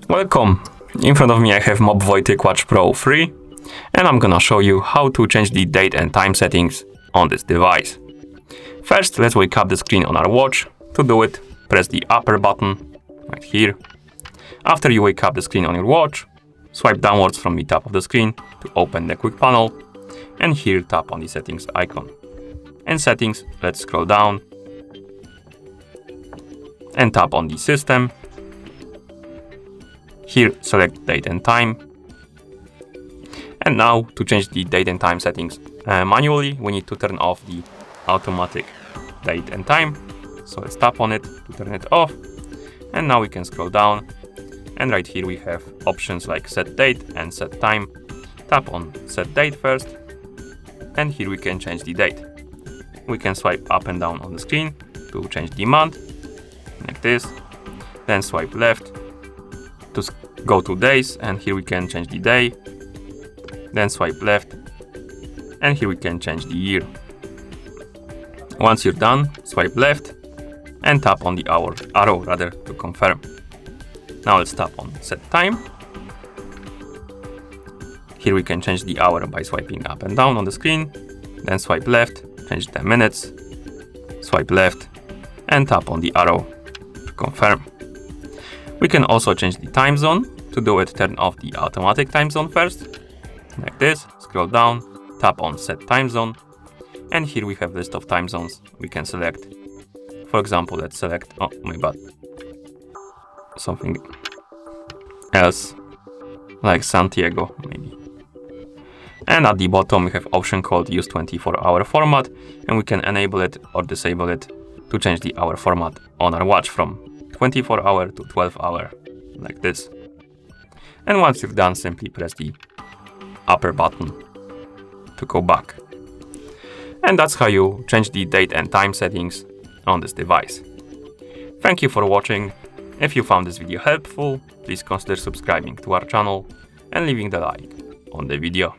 Welcome! In front of me I have MOBVOI TicWatch Pro 3 and I'm gonna show you how to change the date and time settings on this device. First, let's wake up the screen on our watch. To do it, press the upper button right here. After you wake up the screen on your watch, swipe downwards from the top of the screen to open the quick panel, and here tap on the settings icon. In settings, let's scroll down and tap on the system. Here, select date and time. And now, to change the date and time settings manually, we need to turn off the automatic date and time. So let's tap on it to turn it off. And now we can scroll down. And right here we have options like set date and set time. Tap on set date first. And here we can change the date. We can swipe up and down on the screen to change the month, like this. Then swipe left to go to days, and here we can change the day. Then swipe left, and here we can change the year. Once you're done, swipe left and tap on the arrow to confirm. Now let's tap on set time. Here we can change the hour by swiping up and down on the screen. Then swipe left, change the minutes, swipe left and tap on the arrow to confirm. We can also change the time zone. To do it, turn off the automatic time zone first, like this. Scroll down, tap on set time zone, and here we have a list of time zones we can select. For example, let's select, oh my bad, something else, like Santiago maybe. And at the bottom we have option called use 24-hour format, and we can enable it or disable it to change the hour format on our watch from 24-hour to 12-hour, like this. And once you're done, simply press the upper button to go back. And that's how you change the date and time settings on this device. Thank you for watching. If you found this video helpful, please consider subscribing to our channel and leaving the like on the video.